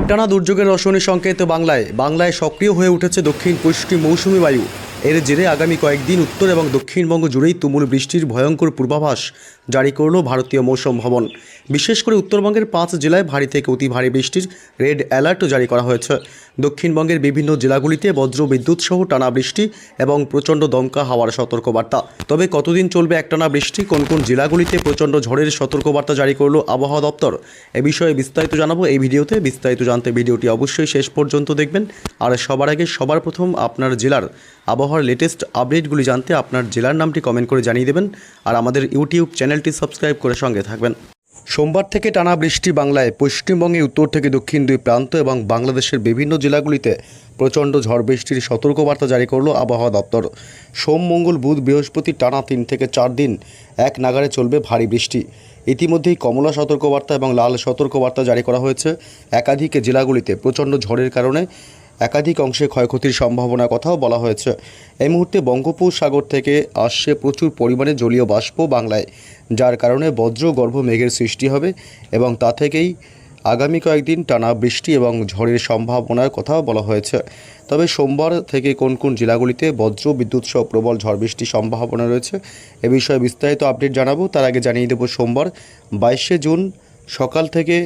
একটানা দুর্যোগের রসনী সংকেত বাংলায় সক্রিয় হয়ে উঠেছে দক্ষিণ পশ্চিম মৌসুমি বায়ু। এর জেরে আগামী কয়েকদিন উত্তর এবং দক্ষিণবঙ্গ জুড়েই তুমুল বৃষ্টির ভয়ঙ্কর পূর্বাভাস জারি করল ভারতীয় মৌসুম ভবন। বিশেষ করে উত্তরবঙ্গের 5 জেলায় ভারী থেকে অতি ভারী বৃষ্টির রেড অ্যালার্টও জারি করা হয়েছে। দক্ষিণবঙ্গের বিভিন্ন জেলাগুলিতে বজ্র বিদ্যুৎ সহ টানা বৃষ্টি এবং প্রচণ্ড দমকা হাওয়ার সতর্কবার্তা। তবে কতদিন চলবে একটানা বৃষ্টি, কোন কোন জেলাগুলিতে প্রচণ্ড ঝড়ের সতর্কবার্তা জারি করল আবহাওয়া দপ্তর, এ বিষয়ে বিস্তারিত জানাবো এই ভিডিওতে। বিস্তারিত জানতে ভিডিওটি অবশ্যই শেষ পর্যন্ত দেখবেন। আর সবার আগে সবার প্রথম আপনার জেলার আবহাওয়ার লেটেস্ট আপডেটগুলি জানতে আপনার জেলার নামটি কমেন্ট করে জানিয়ে দেবেন। আর আমাদের ইউটিউব চ্যানেলটি সাবস্ক্রাইব করে সঙ্গে থাকবেন। সোমবার থেকে টানা বৃষ্টি বাংলায়, পশ্চিমবঙ্গে উত্তর থেকে দক্ষিণ দুই প্রান্ত এবং বাংলাদেশের বিভিন্ন জেলাগুলিতে প্রচণ্ড ঝড় বৃষ্টির সতর্কবার্তা জারি করল আবহাওয়া দপ্তর। সোম, মঙ্গল, বুধ, বৃহস্পতি টানা 3 থেকে 4 দিন এক নাগাড়ে চলবে ভারী বৃষ্টি। ইতিমধ্যেই কমলা সতর্কবার্তা এবং লাল সতর্কবার্তা জারি করা হয়েছে। একাধিক জেলাগুলিতে প্রচণ্ড ঝড়ের কারণে একাধিক অংশে ক্ষয়ক্ষতির সম্ভাবনার কথাও বলা হয়েছে। এই মুহূর্তে বঙ্গোপসাগর থেকে আসছে প্রচুর পরিমাণে জলীয় বাষ্প বাংলায়, যার কারণে বজ্রগর্ভ মেঘের সৃষ্টি হবে এবং তা থেকেই আগামী কয়েকদিন টানা বৃষ্টি এবং ঝড়ের সম্ভাবনার কথাও বলা হয়েছে। তবে সোমবার থেকে কোন কোন জেলাগুলিতে বজ্র বিদ্যুৎ সহ প্রবল ঝড় বৃষ্টির সম্ভাবনা রয়েছে এ বিষয়ে বিস্তারিত আপডেট জানাবো। তার আগে জানিয়ে দেব সোমবার 22শে জুন সকাল থেকে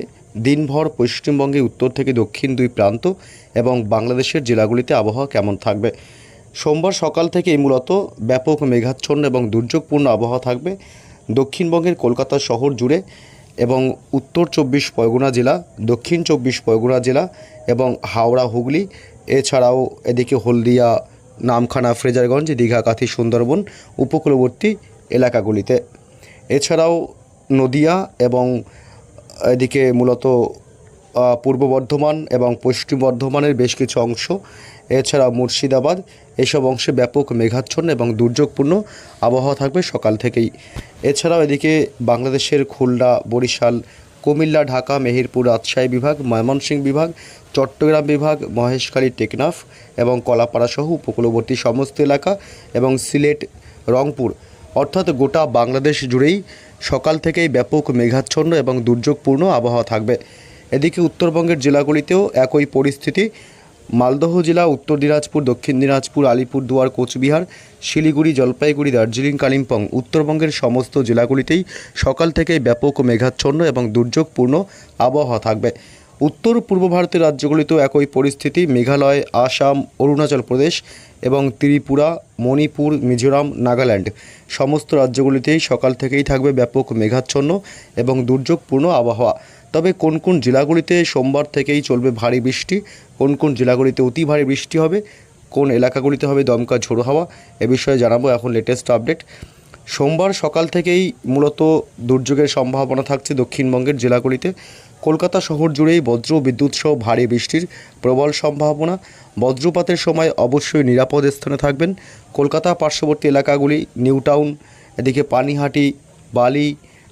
দিনভর পশ্চিমবঙ্গে উত্তর থেকে দক্ষিণ দুই প্রান্ত এবং বাংলাদেশের জেলাগুলিতে আবহাওয়া কেমন থাকবে। সোমবার সকাল থেকেই মূলত ব্যাপক মেঘাচ্ছন্ন এবং দুর্যোগপূর্ণ আবহাওয়া থাকবে দক্ষিণবঙ্গের কলকাতা শহর জুড়ে এবং উত্তর 24 পরগনা জেলা, দক্ষিণ 24 পরগনা জেলা এবং হাওড়া, হুগলি, এছাড়াও এদিকে হলদিয়া, নামখানা, ফ্রেজারগঞ্জ, দীঘা, কাথি, সুন্দরবন উপকূলবর্তী এলাকাগুলিতে, এছাড়াও নদিয়া এবং এদিকে মূলত পূর্ব বর্ধমান এবং পশ্চিম বর্ধমানের বেশ কিছু অংশ, এছাড়া মুর্শিদাবাদ, এসব অংশে ব্যাপক মেঘাচ্ছন্ন এবং দুর্যোগপূর্ণ আবহাওয়া থাকবে সকাল থেকেই। এছাড়াও এদিকে বাংলাদেশের খুলনা, বরিশাল, কুমিল্লা, ঢাকা, মেহেরপুর, রাজশাহী বিভাগ, ময়মনসিংহ বিভাগ, চট্টগ্রাম বিভাগ, মহেশখালী, টেকনাফ এবং কলাপাড়া সহ উপকূলবর্তী সমস্ত এলাকা এবং সিলেট, রংপুর অর্থাৎ গোটা বাংলাদেশ জুড়েই সকাল থেকেই ব্যাপক মেঘাচ্ছন্ন এবং দুর্যোগপূর্ণ আবহাওয়া থাকবে। এদিকে উত্তরবঙ্গের জেলাগুলিতেও একই পরিস্থিতি। মালদহ জেলা, উত্তর দিনাজপুর, দক্ষিণ দিনাজপুর, আলিপুরদুয়ার, কোচবিহার, শিলিগুড়ি, জলপাইগুড়ি, দার্জিলিং, কালিম্পং উত্তরবঙ্গের সমস্ত জেলাগুলিতেই সকাল থেকেই ব্যাপক মেঘাচ্ছন্ন এবং দুর্যোগপূর্ণ আবহাওয়া থাকবে। উত্তর পূর্ব ভারতের রাজ্যগুলিতেও একই পরিস্থিতি। মেঘালয়, আসাম, অরুণাচল প্রদেশ এবং ত্রিপুরা, মণিপুর, মিজোরাম, নাগাল্যান্ড সমস্ত রাজ্যগুলিতেই সকাল থেকেই থাকবে ব্যাপক মেঘাচ্ছন্ন এবং দুর্যোগপূর্ণ আবহাওয়া। তবে কোন কোন জেলাগুলিতে সোমবার থেকেই চলবে ভারী বৃষ্টি, কোন কোন জেলাগুলিতে অতি ভারী বৃষ্টি হবে, কোন এলাকাগুলিতে হবে দমকা ঝোড়ো হাওয়া, এ বিষয়ে জানাবো এখন লেটেস্ট আপডেট। সোমবার সকাল থেকেই মূলত দুর্যোগের সম্ভাবনা থাকছে দক্ষিণবঙ্গের জেলাগুলিতে। কলকাতা শহর জুড়েই বজ্র বিদ্যুৎ সহ ভারী বৃষ্টির প্রবল সম্ভাবনা। বজ্রপাতের সময় অবশ্যই নিরাপদ স্থানে থাকবেন। কলকাতা পার্শ্ববর্তী এলাকাগুলি নিউ টাউন, এদিকে পানিহাটি, বালি,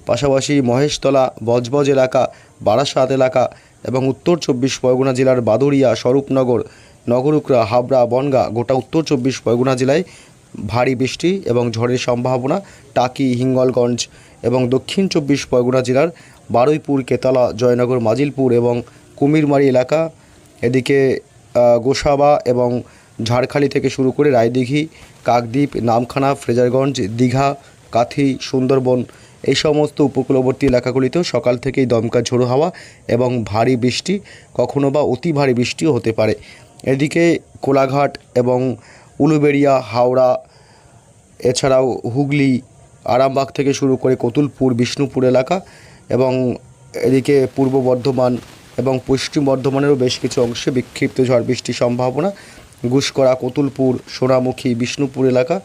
পাশাপাশি মহেশতলা, বজবজ এলাকা, বারাসাত এলাকা এবং উত্তর 24 পরগনা জেলার বাদুড়িয়া, স্বরূপনগর, নগরুকরা, হাবড়া, বনগাঁ গোটা উত্তর 24 পরগনা জেলায় ভারী বৃষ্টি এবং ঝড়ের সম্ভাবনা। টাকি, হিঙ্গলগঞ্জ এবং দক্ষিণ 24 পরগনা জেলার বারুইপুর, কেতলা, জয়নগর, মাজিলপুর এবং কুমিরমারি এলাকা, এদিকে গোসাবা এবং ঝাড়খালি থেকে শুরু করে রায়দিঘি, কাকদ্বীপ, নামখানা, ফ্রেজারগঞ্জ, দীঘা, কাথি, সুন্দরবন এই সমস্ত উপকূলবর্তী এলাকাগুলিতেও সকাল থেকেই দমকা ঝোড়ো হাওয়া এবং ভারী বৃষ্টি, কখনো বা অতি ভারী বৃষ্টিও হতে পারে। এদিকে কোলাঘাট এবং উলুবেড়িয়া, হাওড়া, এছাড়াও হুগলি, আরামবাগ থেকে শুরু করে কতুলপুর, বিষ্ণুপুর এলাকা এবং এদিকে পূর্ব বর্ধমান এবং পশ্চিম বর্ধমানেরও বেশ কিছু অংশে বিক্ষিপ্ত ঝড় বৃষ্টির সম্ভাবনা। গুসকরা, কতুলপুর, সোনামুখী, বিষ্ণুপুর এলাকা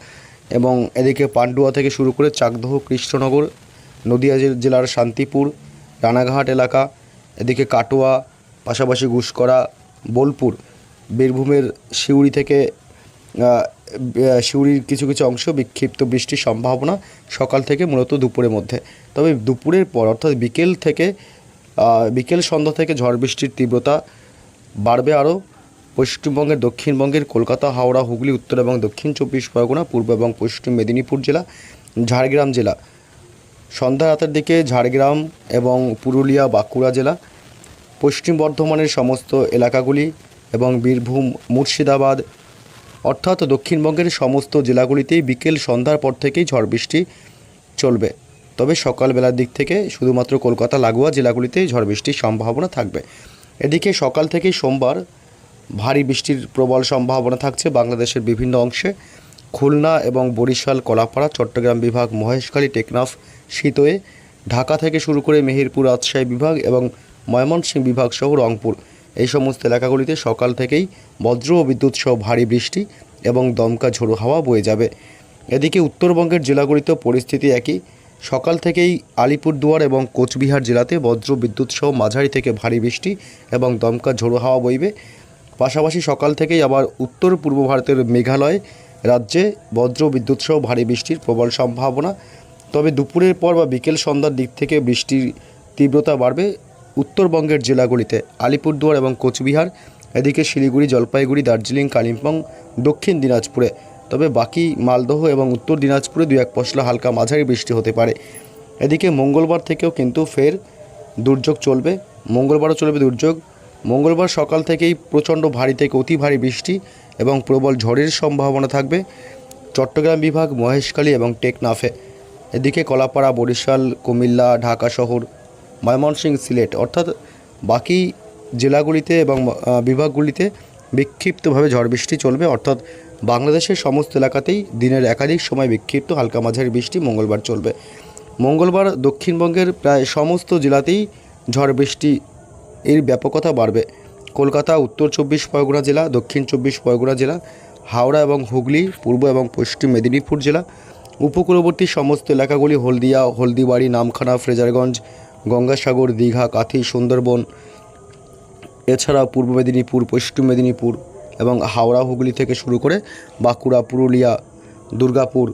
এবং এদিকে পান্ডুয়া থেকে শুরু করে চাকদহ, কৃষ্ণনগর, নদিয়া জেলার শান্তিপুর, রানাঘাট এলাকা, এদিকে কাটোয়া, পাশাপাশি গুসকরা, বোলপুর, বীরভূমের সিউড়ি থেকে সিউড়ির কিছু কিছু অংশ বিক্ষিপ্ত বৃষ্টির সম্ভাবনা সকাল থেকে মূলত দুপুরের মধ্যে। তবে দুপুরের পর অর্থাৎ বিকেল সন্ধ্যা থেকে ঝড় বৃষ্টির তীব্রতা বাড়বে আরও। পশ্চিমবঙ্গের দক্ষিণবঙ্গের কলকাতা, হাওড়া, হুগলি, উত্তর এবং দক্ষিণ 24 পরগনা, পূর্ব এবং পশ্চিম মেদিনীপুর জেলা, ঝাড়গ্রাম জেলা, সন্ধ্যা রাতের দিকে ঝাড়গ্রাম এবং পুরুলিয়া, বাঁকুড়া জেলা, পশ্চিম বর্ধমানের সমস্ত এলাকাগুলি এবং বীরভূম, মুর্শিদাবাদ অর্থাৎ দক্ষিণবঙ্গের সমস্ত জেলাগুলিতেই বিকেল সন্ধ্যার পর থেকেই ঝড় বৃষ্টি চলবে। তবে সকালবেলার দিক থেকে শুধুমাত্র কলকাতা লাগোয়া জেলাগুলিতে ঝড় বৃষ্টির সম্ভাবনা থাকবে। এদিকে সকাল থেকেই সোমবার ভারী বৃষ্টির প্রবল সম্ভাবনা থাকছে বাংলাদেশের বিভিন্ন অংশে। খুলনা এবং বরিশাল, কলাপাড়া, চট্টগ্রাম বিভাগ, মহেশখালী, টেকনাফ, সিতোয়ে, ঢাকা থেকে শুরু করে মেহেরপুর, রাজশাহী বিভাগ এবং ময়মনসিংহ বিভাগ সহ রংপুর এই সমস্ত এলাকাগুলিতে সকাল থেকেই বজ্র ও বিদ্যুৎ সহ ভারী বৃষ্টি এবং দমকা ঝোড়ো হাওয়া বয়ে যাবে। এদিকে উত্তরবঙ্গের জেলাগুলিতেও পরিস্থিতি একই। সকাল থেকেই আলিপুরদুয়ার এবং কোচবিহার জেলাতে বজ্র বিদ্যুৎ সহ মাঝারি থেকে ভারী বৃষ্টি এবং দমকা ঝোড়ো হাওয়া বইবে। পাশাপাশি সকাল থেকেই আবার উত্তর পূর্ব ভারতের মেঘালয় রাজ্যে বজ্র বিদ্যুৎ সহ ভারী বৃষ্টির প্রবল সম্ভাবনা। তবে দুপুরের পর বা বিকেল সন্ধ্যার দিক থেকে বৃষ্টির তীব্রতা বাড়বে উত্তরবঙ্গের জেলাগুলিতে, আলিপুরদুয়ার এবং কোচবিহার, এদিকে শিলিগুড়ি, জলপাইগুড়ি, দার্জিলিং, কালিম্পং, দক্ষিণ দিনাজপুরে। তবে বাকি মালদহ এবং উত্তর দিনাজপুরে 2-1 পশলা হালকা মাঝারি বৃষ্টি হতে পারে। এদিকে মঙ্গলবার থেকেও কিন্তু ফের দুর্যোগ চলবে, মঙ্গলবারও চলবে দুর্যোগ। মঙ্গলবার সকাল থেকেই প্রচণ্ড ভারী থেকে অতি ভারী বৃষ্টি এবং প্রবল ঝড়ের সম্ভাবনা থাকবে চট্টগ্রাম বিভাগ, মহেশখালী এবং টেকনাফে। এদিকে কলাপাড়া, বরিশাল, কুমিল্লা, ঢাকা শহর, ময়মনসিংহ, সিলেট অর্থাৎ বাকি জেলাগুলিতে এবং বিভাগগুলিতে বিক্ষিপ্তভাবে ঝড় বৃষ্টি চলবে। অর্থাৎ বাংলাদেশের সমস্ত এলাকাতেই দিনের একাধিক সময় বিক্ষিপ্ত হালকা মাঝারি বৃষ্টি মঙ্গলবার চলবে। মঙ্গলবার দক্ষিণবঙ্গের প্রায় সমস্ত জেলাতেই ঝড় বৃষ্টি এর ব্যাপকতা বাড়বে। কলকাতা, উত্তর 24 পরগনা জেলা, দক্ষিণ 24 পরগনা জেলা, হাওড়া এবং হুগলি, পূর্ব এবং পশ্চিম মেদিনীপুর জেলা, উপকূলবর্তী সমস্ত এলাকাগুলি হলদিয়া, হলদিবাড়ি, নামখানা, ফ্রেজারগঞ্জ, গঙ্গাসাগর, দীঘা, কাথি, সুন্দরবন, এছাড়া পূর্ব মেদিনীপুর, পশ্চিম মেদিনীপুর এবং হাওড়া হুগলি থেকে শুরু করে বাঁকুড়া, পুরুলিয়া, দুর্গাপুর,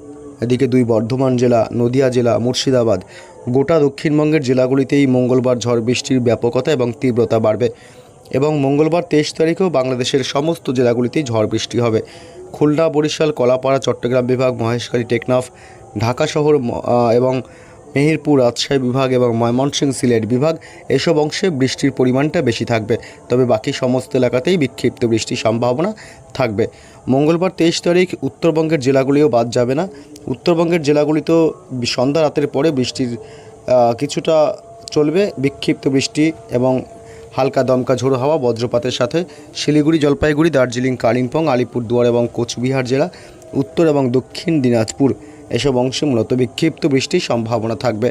এদিকে 2 বর্ধমান জেলা, নদিয়া জেলা, মুর্শিদাবাদ, গোটা দক্ষিণবঙ্গের জেলাগুলিতেই মঙ্গলবার ঝড় বৃষ্টির ব্যাপকতা এবং তীব্রতা বাড়বে। এবং মঙ্গলবার 23 তারিখেও বাংলাদেশের সমস্ত জেলাগুলিতেই ঝড় বৃষ্টি হবে। খুলনা, বরিশাল, কলাপাড়া, চট্টগ্রাম বিভাগ, মহেশখালী, টেকনাফ, ঢাকা শহর এবং মেহেরপুর, রাজশাহী বিভাগ এবং ময়মনসিংহ, সিলেট বিভাগ এসব অংশে বৃষ্টির পরিমাণটা বেশি থাকবে। তবে বাকি সমস্ত এলাকাতেই বিক্ষিপ্ত বৃষ্টির সম্ভাবনা থাকবে। মঙ্গলবার 23 তারিখ উত্তরবঙ্গের জেলাগুলিও বাদ যাবে না। উত্তরবঙ্গের জেলাগুলিতেও সন্ধ্যা রাতের পরে বৃষ্টির কিছুটা চলবে, বিক্ষিপ্ত বৃষ্টি এবং হালকা দমকা ঝোড়ো হাওয়া বজ্রপাতের সাথে শিলিগুড়ি, জলপাইগুড়ি, দার্জিলিং, কালিম্পং, আলিপুরদুয়ার এবং কোচবিহার জেলা, উত্তর এবং দক্ষিণ দিনাজপুর এসব অংশে মূলত বিক্ষিপ্ত বৃষ্টির সম্ভাবনা থাকবে।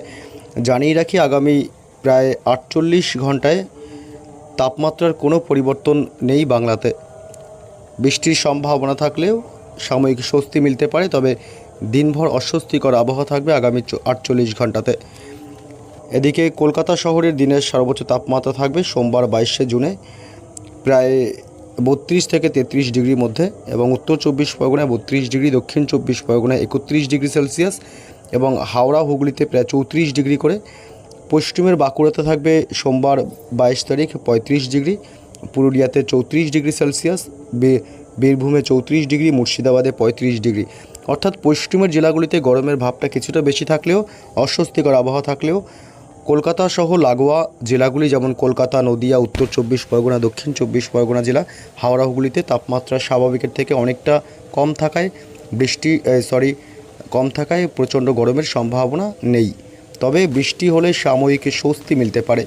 জানিয়ে রাখি, আগামী প্রায় 48 ঘন্টায় তাপমাত্রার কোনো পরিবর্তন নেই বাংলাতে। বৃষ্টির সম্ভাবনা থাকলেও সাময়িক স্বস্তি মিলতে পারে, তবে দিনভর অস্বস্তিকর আবহাওয়া থাকবে আগামী 48 ঘন্টাতে। এদিকে কলকাতা শহরের দিনের সর্বোচ্চ তাপমাত্রা থাকবে সোমবার 22শে জুনে প্রায় 32 থেকে 33 ডিগ্রির মধ্যে, এবং উত্তর 24 পরগনায় 32 ডিগ্রি, দক্ষিণ 24 পরগনায় 31 ডিগ্রি সেলসিয়াস এবং হাওড়া হুগলিতে প্রায় 34 ডিগ্রি করে। পশ্চিমের বাঁকুড়াতে থাকবে সোমবার 22 তারিখ 35 ডিগ্রি, পুরুলিয়াতে 34 ডিগ্রি সেলসিয়াস, বীরভূমে 34 ডিগ্রি, মুর্শিদাবাদে 35 ডিগ্রি। অর্থাৎ পশ্চিমের জেলাগুলিতে গরমের ভাবটা কিছুটা বেশি থাকলেও, অস্বস্তিকর আবহাওয়া থাকলেও কলকাতা সহ লাগোয়া জেলাগুলি যেমন কলকাতা, নদিয়া, উত্তর 24 পরগনা, দক্ষিণ 24 পরগনা জেলা, হাওড়া হুগলিতে তাপমাত্রা স্বাভাবিকের থেকে অনেকটা কম থাকায় কম থাকায় প্রচণ্ড গরমের সম্ভাবনা নেই। তবে বৃষ্টি হলে সাময়িক স্বস্তি মিলতে পারে।